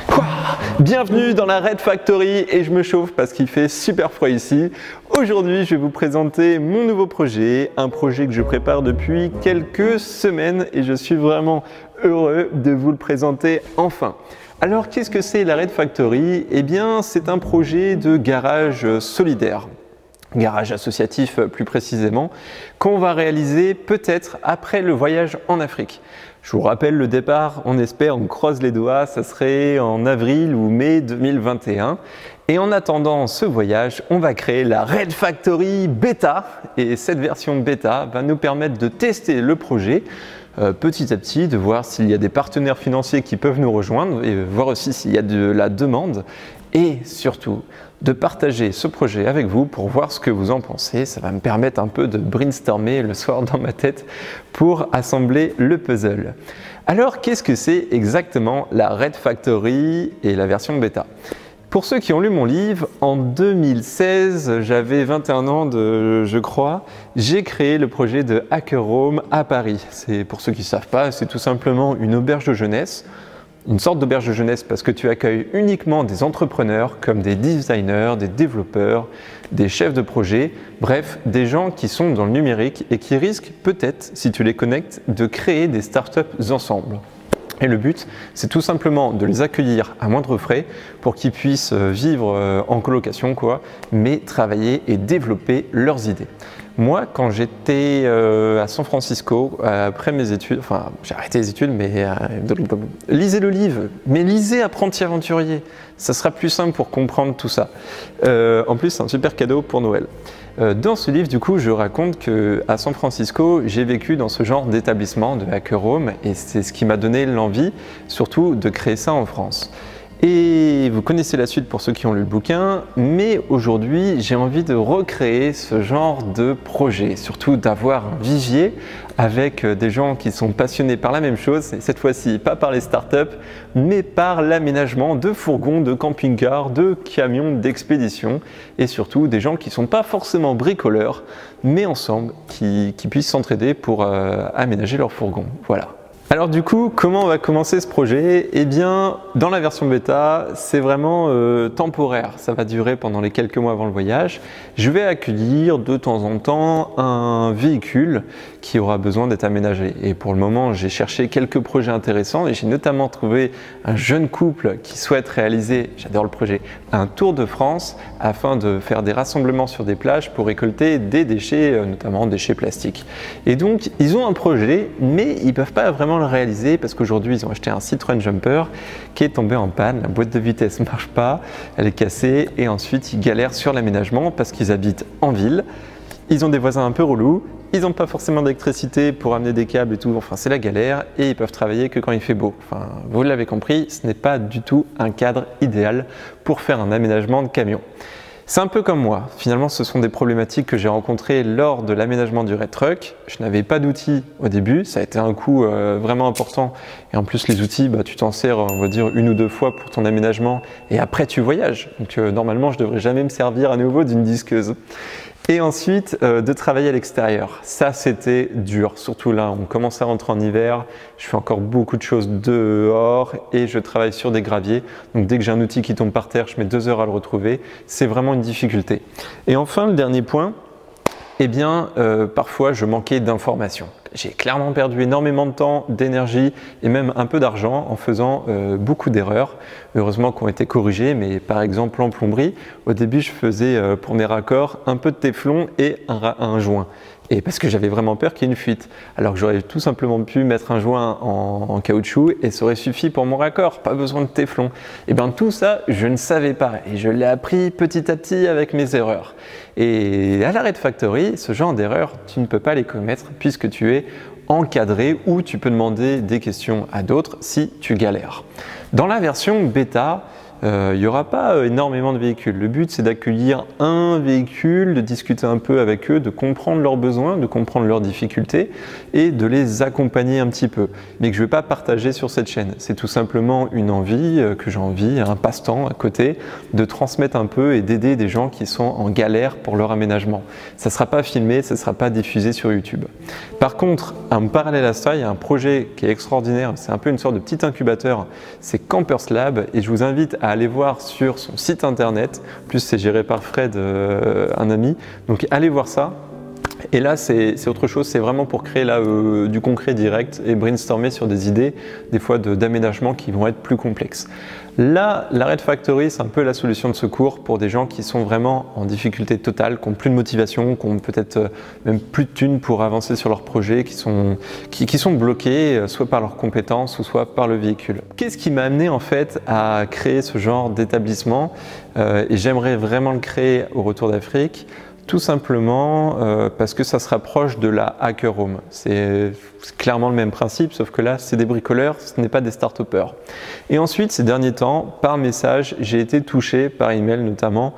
Quoi? Bienvenue dans la Red Factory et je me chauffe parce qu'il fait super froid ici. Aujourd'hui, je vais vous présenter mon nouveau projet, un projet que je prépare depuis quelques semaines et je suis vraiment heureux de vous le présenter enfin. Alors, qu'est-ce que c'est la Red Factory? Eh bien, c'est un projet de garage solidaire. Garage associatif plus précisément, qu'on va réaliser peut-être après le voyage en Afrique. Je vous rappelle le départ, on espère, on croise les doigts, ça serait en avril ou mai 2021. Et en attendant ce voyage, on va créer la Red Factory Beta. Et cette version bêta va nous permettre de tester le projet petit à petit, de voir s'il y a des partenaires financiers qui peuvent nous rejoindre et voir aussi s'il y a de la demande. Et surtout, de partager ce projet avec vous pour voir ce que vous en pensez. Ça va me permettre un peu de brainstormer le soir dans ma tête pour assembler le puzzle. Alors, qu'est-ce que c'est exactement la Red Factory et la version bêta? Pour ceux qui ont lu mon livre, en 2016, j'avais 21 ans je crois, j'ai créé le projet de Hacker Home à Paris. Pour ceux qui ne savent pas, c'est tout simplement une auberge de jeunesse. Une sorte d'auberge de jeunesse parce que tu accueilles uniquement des entrepreneurs comme des designers, des développeurs, des chefs de projet, bref, des gens qui sont dans le numérique et qui risquent peut-être, si tu les connectes, de créer des startups ensemble. Et le but, c'est tout simplement de les accueillir à moindre frais pour qu'ils puissent vivre en colocation, mais travailler et développer leurs idées. Moi, quand j'étais à San Francisco, après mes études, enfin j'ai arrêté les études, mais lisez le livre, mais lisez Apprenti aventurier, ça sera plus simple pour comprendre tout ça. En plus, c'est un super cadeau pour Noël. Dans ce livre, du coup, je raconte qu'à San Francisco, j'ai vécu dans ce genre d'établissement de Hacker Home et c'est ce qui m'a donné l'envie, surtout, de créer ça en France. Et vous connaissez la suite pour ceux qui ont lu le bouquin, mais aujourd'hui j'ai envie de recréer ce genre de projet, surtout d'avoir un vivier avec des gens qui sont passionnés par la même chose, et cette fois-ci pas par les startups, mais par l'aménagement de fourgons, de camping-cars, de camions d'expédition, et surtout des gens qui ne sont pas forcément bricoleurs, mais ensemble qui puissent s'entraider pour aménager leurs fourgons. Voilà. Alors du coup, comment on va commencer ce projet? Eh bien, dans la version bêta, c'est vraiment temporaire. Ça va durer pendant les quelques mois avant le voyage. Je vais accueillir de temps en temps un véhicule qui aura besoin d'être aménagé. Et pour le moment, j'ai cherché quelques projets intéressants et j'ai notamment trouvé un jeune couple qui souhaite réaliser, j'adore le projet, un tour de France afin de faire des rassemblements sur des plages pour récolter des déchets, notamment déchets plastiques. Et donc, ils ont un projet, mais ils ne peuvent pas vraiment le réaliser parce qu'aujourd'hui ils ont acheté un Citroën Jumper qui est tombé en panne, la boîte de vitesse ne marche pas, elle est cassée et ensuite ils galèrent sur l'aménagement parce qu'ils habitent en ville, ils ont des voisins un peu relous, ils n'ont pas forcément d'électricité pour amener des câbles et tout, enfin c'est la galère et ils peuvent travailler que quand il fait beau. Enfin, vous l'avez compris, ce n'est pas du tout un cadre idéal pour faire un aménagement de camion. C'est un peu comme moi, finalement ce sont des problématiques que j'ai rencontrées lors de l'aménagement du Red Truck. Je n'avais pas d'outils au début, ça a été un coût vraiment important et en plus les outils, tu t'en sers on va dire une ou deux fois pour ton aménagement et après tu voyages. Donc normalement je ne devrais jamais me servir à nouveau d'une disqueuse. Et ensuite, de travailler à l'extérieur. Ça, c'était dur. Surtout là, on commence à rentrer en hiver. Je fais encore beaucoup de choses dehors et je travaille sur des graviers. Donc, dès que j'ai un outil qui tombe par terre, je mets 2 heures à le retrouver. C'est vraiment une difficulté. Et enfin, le dernier point, eh bien, parfois, je manquais d'informations. J'ai clairement perdu énormément de temps, d'énergie et même un peu d'argent en faisant beaucoup d'erreurs, heureusement qui ont été corrigées, mais par exemple en plomberie, au début je faisais pour mes raccords un peu de téflon et un joint. Et parce que j'avais vraiment peur qu'il y ait une fuite, alors que j'aurais tout simplement pu mettre un joint en caoutchouc et ça aurait suffi pour mon raccord, pas besoin de téflon. Et bien tout ça, je ne savais pas et je l'ai appris petit à petit avec mes erreurs. Et à la Red Factory, ce genre d'erreurs, tu ne peux pas les commettre puisque tu es encadré ou tu peux demander des questions à d'autres si tu galères. Dans la version bêta, il n'y aura pas énormément de véhicules. Le but, c'est d'accueillir un véhicule, de discuter un peu avec eux, de comprendre leurs besoins, de comprendre leurs difficultés et de les accompagner un petit peu. Mais que je ne vais pas partager sur cette chaîne. C'est tout simplement une envie que j'ai envie, un passe-temps à côté, de transmettre un peu et d'aider des gens qui sont en galère pour leur aménagement. Ça ne sera pas filmé, ça ne sera pas diffusé sur YouTube. Par contre, en parallèle à ça, il y a un projet qui est extraordinaire. C'est un peu une sorte de petit incubateur. C'est Campers Lab et je vous invite à aller voir sur son site internet. En plus, c'est géré par Fred, un ami. Donc, allez voir ça. Et là, c'est autre chose, c'est vraiment pour créer là, du concret direct et brainstormer sur des idées, des fois d'aménagement qui vont être plus complexes. Là, la Red Factory, c'est un peu la solution de secours pour des gens qui sont vraiment en difficulté totale, qui n'ont plus de motivation, qui ont peut-être même plus de thunes pour avancer sur leur projet, qui sont bloqués soit par leurs compétences ou soit par le véhicule. Qu'est-ce qui m'a amené en fait à créer ce genre d'établissement et j'aimerais vraiment le créer au retour d'Afrique. Tout simplement parce que ça se rapproche de la Hacker Home. C'est clairement le même principe, sauf que là, c'est des bricoleurs, ce n'est pas des start-upers. Et ensuite, ces derniers temps, par message, j'ai été touché par email notamment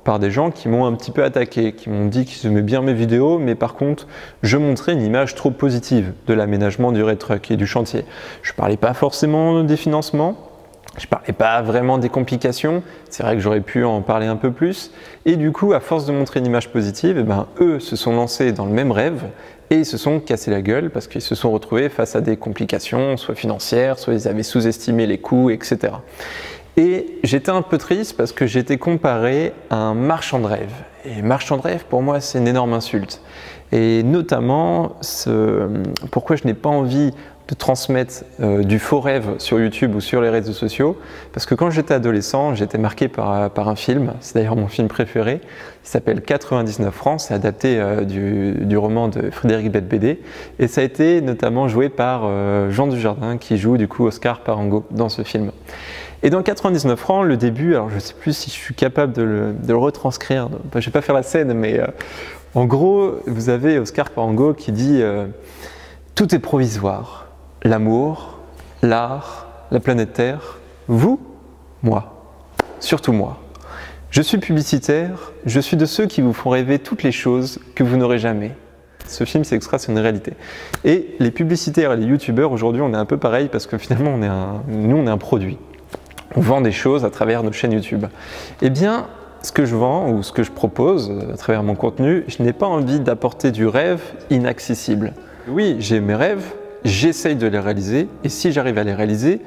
par des gens qui m'ont un petit peu attaqué, qui m'ont dit qu'ils aimaient bien mes vidéos, mais par contre, je montrais une image trop positive de l'aménagement du Red Truck et du chantier. Je ne parlais pas forcément des financements. Je ne parlais pas vraiment des complications, c'est vrai que j'aurais pu en parler un peu plus. Et du coup, à force de montrer une image positive, eux se sont lancés dans le même rêve et ils se sont cassés la gueule parce qu'ils se sont retrouvés face à des complications, soit financières, soit ils avaient sous-estimé les coûts, etc. Et j'étais un peu triste parce que j'étais comparé à un marchand de rêve. Et marchand de rêve, pour moi, c'est une énorme insulte. Et notamment, pourquoi je n'ai pas envie de transmettre du faux rêve sur YouTube ou sur les réseaux sociaux, parce que quand j'étais adolescent, j'étais marqué par un film, c'est d'ailleurs mon film préféré, il s'appelle 99 francs, c'est adapté du roman de Frédéric Beigbeder, et ça a été notamment joué par Jean Dujardin, qui joue du coup Oscar Parengo dans ce film. Et dans 99 francs, le début, alors je ne sais plus si je suis capable de le retranscrire, enfin, je ne vais pas faire la scène, mais en gros, vous avez Oscar Parengo qui dit « Tout est provisoire. L'amour, l'art, la planète Terre, vous, moi, surtout moi. Je suis publicitaire, je suis de ceux qui vous font rêver toutes les choses que vous n'aurez jamais. » Ce film, c'est extra, c'est une réalité. Et les publicitaires et les youtubeurs, aujourd'hui, on est un peu pareil parce que finalement, nous, on est un produit. On vend des choses à travers nos chaînes YouTube. Eh bien, ce que je vends ou ce que je propose à travers mon contenu, je n'ai pas envie d'apporter du rêve inaccessible. Oui, j'ai mes rêves, j'essaye de les réaliser et si j'arrive à les réaliser,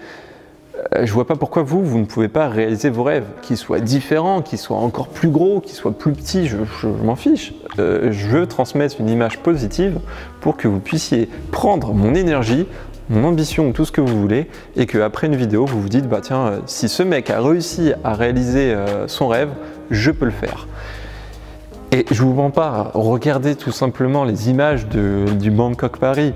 je vois pas pourquoi vous ne pouvez pas réaliser vos rêves, qu'ils soient différents, qu'ils soient encore plus gros, qu'ils soient plus petits, je m'en fiche. Je veux transmettre une image positive pour que vous puissiez prendre mon énergie, mon ambition, tout ce que vous voulez et qu'après une vidéo, vous vous dites bah tiens, si ce mec a réussi à réaliser son rêve, je peux le faire. Et je vous mens pas, regardez tout simplement les images du Bangkok Paris.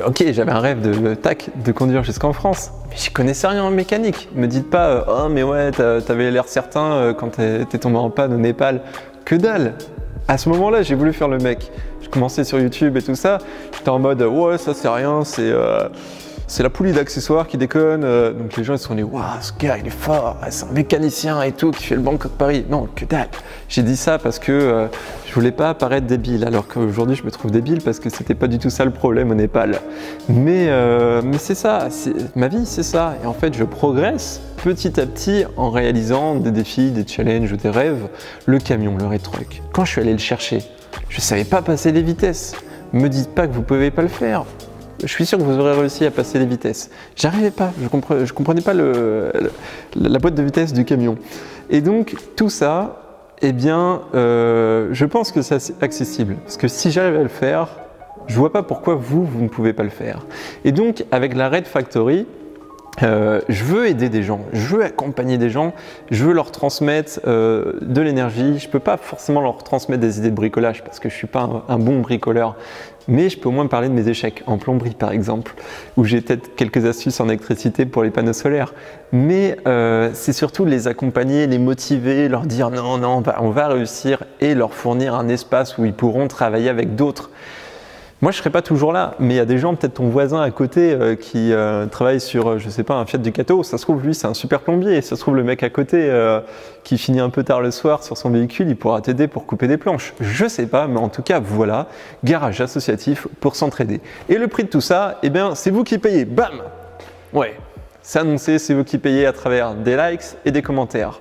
Ok, j'avais un rêve de conduire jusqu'en France, mais j'y connaissais rien en mécanique. Me dites pas, oh mais ouais, t'avais l'air certain quand t'es tombé en panne au Népal. Que dalle! À ce moment-là, j'ai voulu faire le mec. Je commençais sur YouTube et tout ça, j'étais en mode, ouais, ça c'est rien, c'est la poulie d'accessoires qui déconne. Donc les gens ils se sont dit, waouh, ce gars il est fort, c'est un mécanicien et tout qui fait le Bangkok Paris. Non, que dalle! J'ai dit ça parce que je voulais pas paraître débile, alors qu'aujourd'hui je me trouve débile parce que c'était pas du tout ça le problème au Népal. Mais c'est ça, ma vie c'est ça. Et en fait je progresse petit à petit en réalisant des défis, des challenges, des rêves. Le camion, le Red Truck. Quand je suis allé le chercher, je savais pas passer les vitesses. Me dites pas que vous pouvez pas le faire. Je suis sûr que vous aurez réussi à passer les vitesses. J'arrivais pas, je comprenais pas la boîte de vitesse du camion. Et donc tout ça, eh bien, je pense que c'est accessible. Parce que si j'arrive à le faire, je vois pas pourquoi vous ne pouvez pas le faire. Et donc avec la Red Factory, je veux aider des gens, je veux accompagner des gens, je veux leur transmettre de l'énergie. Je peux pas forcément leur transmettre des idées de bricolage parce que je suis pas un bon bricoleur. Mais je peux au moins parler de mes échecs en plomberie par exemple, où j'ai peut-être quelques astuces en électricité pour les panneaux solaires. Mais c'est surtout les accompagner, les motiver, leur dire non, on va réussir et leur fournir un espace où ils pourront travailler avec d'autres. Moi, je ne serai pas toujours là, mais il y a des gens, peut-être ton voisin à côté qui travaille sur, je sais pas, un Fiat Ducato. Ça se trouve, lui, c'est un super plombier. Ça se trouve, le mec à côté qui finit un peu tard le soir sur son véhicule, il pourra t'aider pour couper des planches. Je sais pas, mais en tout cas, voilà, garage associatif pour s'entraider. Et le prix de tout ça, eh bien, c'est vous qui payez. Bam! Ouais, c'est annoncé, c'est vous qui payez à travers des likes et des commentaires.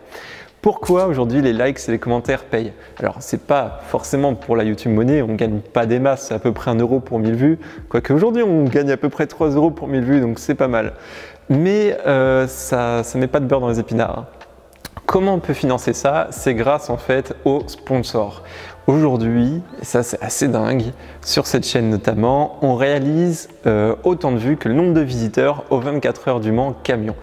Pourquoi aujourd'hui les likes et les commentaires payent? Alors c'est pas forcément pour la YouTube Money, on gagne pas des masses, c'est à peu près 1 euro pour 1000 vues. Quoique aujourd'hui on gagne à peu près 3 euros pour 1000 vues, donc c'est pas mal. Mais ça met pas de beurre dans les épinards. Comment on peut financer ça? C'est grâce en fait aux sponsors. Aujourd'hui, et ça c'est assez dingue, sur cette chaîne notamment, on réalise autant de vues que le nombre de visiteurs aux 24 heures du Mans camion.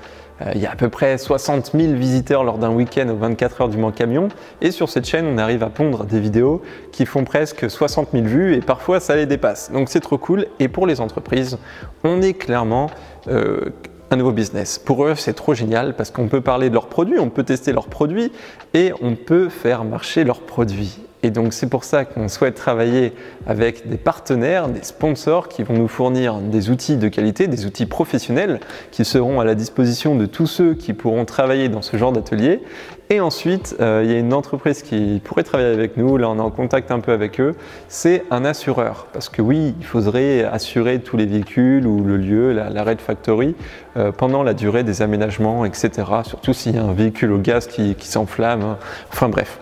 Il y a à peu près 60 000 visiteurs lors d'un week-end aux 24 heures du Mans camion et sur cette chaîne on arrive à pondre des vidéos qui font presque 60 000 vues et parfois ça les dépasse. Donc c'est trop cool et pour les entreprises on est clairement un nouveau business. Pour eux c'est trop génial parce qu'on peut parler de leurs produits, on peut tester leurs produits et on peut faire marcher leurs produits. Et donc c'est pour ça qu'on souhaite travailler avec des partenaires, des sponsors qui vont nous fournir des outils de qualité, des outils professionnels qui seront à la disposition de tous ceux qui pourront travailler dans ce genre d'atelier. Et ensuite, il y a une entreprise qui pourrait travailler avec nous, là on est en contact un peu avec eux, c'est un assureur. Parce que oui, il faudrait assurer tous les véhicules ou le lieu, la Red Factory, pendant la durée des aménagements, etc. Surtout s'il y a un véhicule au gaz qui s'enflamme, enfin bref.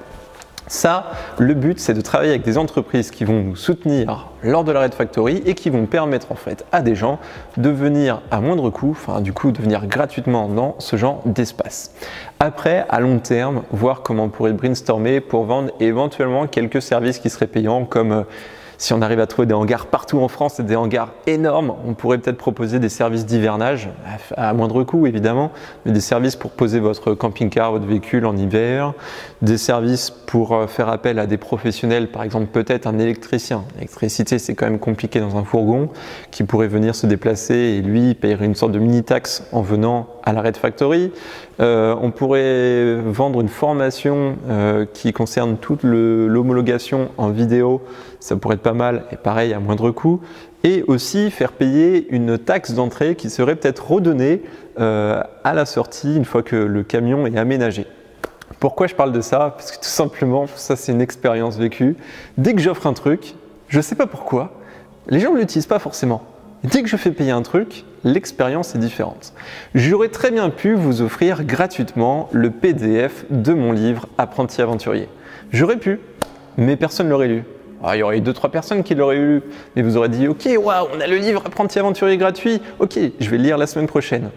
Ça, le but, c'est de travailler avec des entreprises qui vont nous soutenir lors de la Red Factory et qui vont permettre en fait à des gens de venir à moindre coût, enfin du coup de venir gratuitement dans ce genre d'espace. Après, à long terme, voir comment on pourrait brainstormer pour vendre éventuellement quelques services qui seraient payants comme si on arrive à trouver des hangars partout en France et des hangars énormes, on pourrait peut-être proposer des services d'hivernage, à moindre coût évidemment, mais des services pour poser votre camping-car, votre véhicule en hiver, des services pour faire appel à des professionnels, par exemple peut-être un électricien. L'électricité c'est quand même compliqué dans un fourgon, qui pourrait venir se déplacer et lui payerait une sorte de mini-taxe en venant à la Red Factory. On pourrait vendre une formation qui concerne toute l'homologation en vidéo, ça pourrait être pas mal et pareil à moindre coût. Et aussi faire payer une taxe d'entrée qui serait peut-être redonnée à la sortie une fois que le camion est aménagé. Pourquoi je parle de ça? Parce que tout simplement, ça c'est une expérience vécue. Dès que j'offre un truc, je ne sais pas pourquoi, les gens ne l'utilisent pas forcément. Dès que je fais payer un truc, l'expérience est différente. J'aurais très bien pu vous offrir gratuitement le PDF de mon livre Apprenti aventurier. J'aurais pu, mais personne ne l'aurait lu. Alors, il y aurait eu 2-3 personnes qui l'auraient lu, mais vous aurez dit « Ok, waouh, on a le livre Apprenti aventurier gratuit, ok, je vais le lire la semaine prochaine. »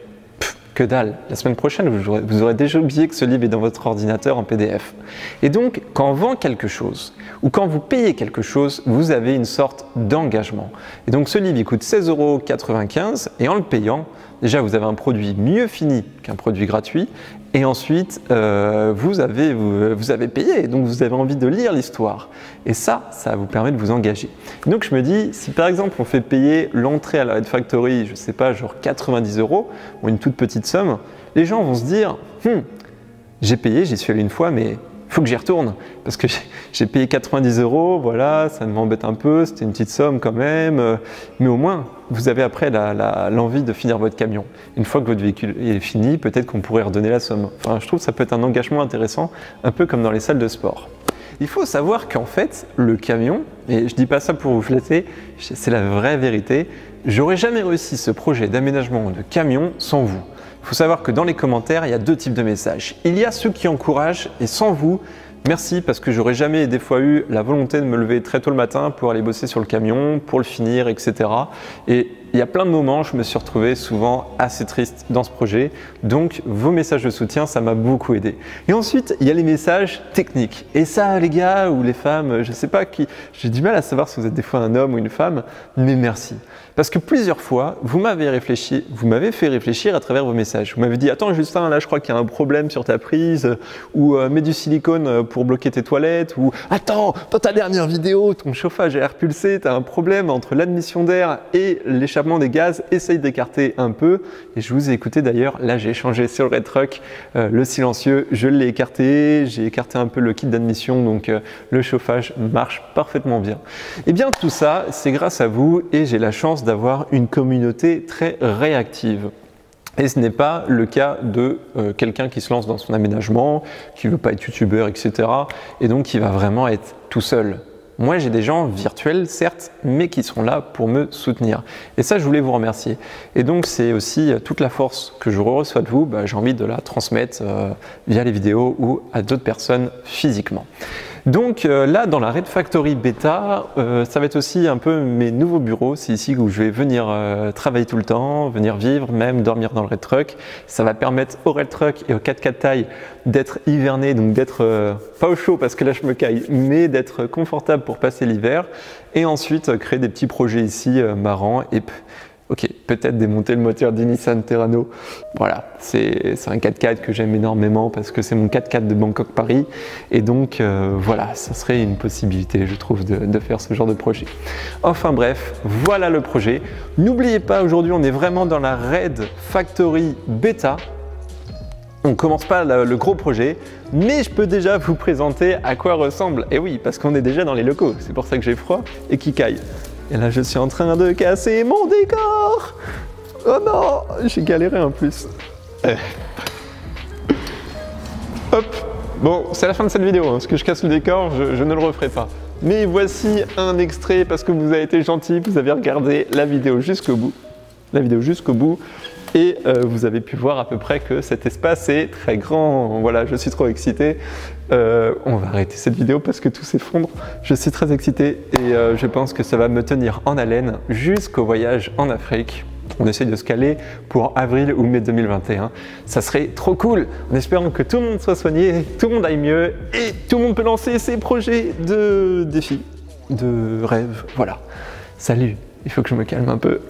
Que dalle, la semaine prochaine, vous aurez déjà oublié que ce livre est dans votre ordinateur en PDF. Et donc, quand on vend quelque chose, ou quand vous payez quelque chose, vous avez une sorte d'engagement. Et donc, ce livre, il coûte 16,95 € et en le payant, déjà, vous avez un produit mieux fini qu'un produit gratuit. Et ensuite, vous avez payé, donc vous avez envie de lire l'histoire. Et ça vous permet de vous engager. Donc je me dis, si par exemple on fait payer l'entrée à la Red Factory, je ne sais pas, genre 90 €, ou une toute petite somme, les gens vont se dire, j'ai payé, j'y suis allé une fois, mais il faut que j'y retourne. Parce que j'ai payé 90 €, voilà, ça m'embête un peu, c'était une petite somme quand même, mais au moins, vous avez après l'envie de finir votre camion. Une fois que votre véhicule est fini, peut-être qu'on pourrait redonner la somme. Enfin, je trouve que ça peut être un engagement intéressant, un peu comme dans les salles de sport. Il faut savoir qu'en fait, le camion, et je dis pas ça pour vous flatter, c'est la vraie vérité, j'aurais jamais réussi ce projet d'aménagement de camion sans vous. Il faut savoir que dans les commentaires, il y a 2 types de messages. Il y a ceux qui encouragent et sans vous, merci parce que j'aurais jamais des fois eu la volonté de me lever très tôt le matin pour aller bosser sur le camion, pour le finir, etc. Et il y a plein de moments, je me suis retrouvé souvent assez triste dans ce projet. Donc vos messages de soutien, ça m'a beaucoup aidé. Et ensuite, il y a les messages techniques. Et ça, les gars ou les femmes, je sais pas qui, j'ai du mal à savoir si vous êtes des fois un homme ou une femme, mais merci. Parce que plusieurs fois, vous m'avez fait réfléchir à travers vos messages. Vous m'avez dit, attends Justin, là je crois qu'il y a un problème sur ta prise, ou mets du silicone pour bloquer tes toilettes, ou attends, dans ta dernière vidéo, ton chauffage à air pulsé, tu as un problème entre l'admission d'air et l'échappement l'échappement des gaz essaye d'écarter un peu. Et je vous ai écouté d'ailleurs, là j'ai changé sur le Red Truck, le silencieux, je l'ai écarté, j'ai écarté un peu le kit d'admission, donc le chauffage marche parfaitement bien. Et bien tout ça, c'est grâce à vous et j'ai la chance d'avoir une communauté très réactive. Et ce n'est pas le cas de quelqu'un qui se lance dans son aménagement, qui ne veut pas être youtubeur, etc. et donc qui va vraiment être tout seul. Moi, j'ai des gens virtuels, certes, mais qui sont là pour me soutenir. Et ça, je voulais vous remercier. Et donc, c'est aussi toute la force que je reçois de vous, j'ai envie de la transmettre via les vidéos ou à d'autres personnes physiquement. Donc là, dans la Red Factory Beta, ça va être aussi un peu mes nouveaux bureaux. C'est ici où je vais venir travailler tout le temps, venir vivre, même dormir dans le Red Truck. Ça va permettre au Red Truck et au 4x4 taille d'être hiverné, donc d'être pas au chaud parce que là je me caille, mais d'être confortable pour passer l'hiver. Et ensuite, créer des petits projets ici marrants et ok, peut-être démonter le moteur du Nissan Terrano. Voilà, c'est un 4x4 que j'aime énormément parce que c'est mon 4x4 de Bangkok-Paris. Et donc, voilà, ça serait une possibilité, je trouve, de faire ce genre de projet. Enfin bref, voilà le projet. N'oubliez pas, aujourd'hui, on est vraiment dans la Red Factory Beta. On ne commence pas le gros projet, mais je peux déjà vous présenter à quoi ressemble. Et oui, parce qu'on est déjà dans les locaux, c'est pour ça que j'ai froid et qu'il caille. Et là, je suis en train de casser mon décor. Oh non, j'ai galéré en plus. Hop. Bon, c'est la fin de cette vidéo, parce que je casse le décor, je ne le referai pas. Mais voici un extrait, parce que vous avez été gentil, vous avez regardé la vidéo jusqu'au bout. Et vous avez pu voir à peu près que cet espace est très grand. Voilà, je suis trop excité. On va arrêter cette vidéo parce que tout s'effondre. Je suis très excité et je pense que ça va me tenir en haleine jusqu'au voyage en Afrique. On essaie de se caler pour avril ou mai 2021. Ça serait trop cool, en espérant que tout le monde soit soigné, tout le monde aille mieux et tout le monde peut lancer ses projets de défis, de rêves. Voilà. Salut, il faut que je me calme un peu.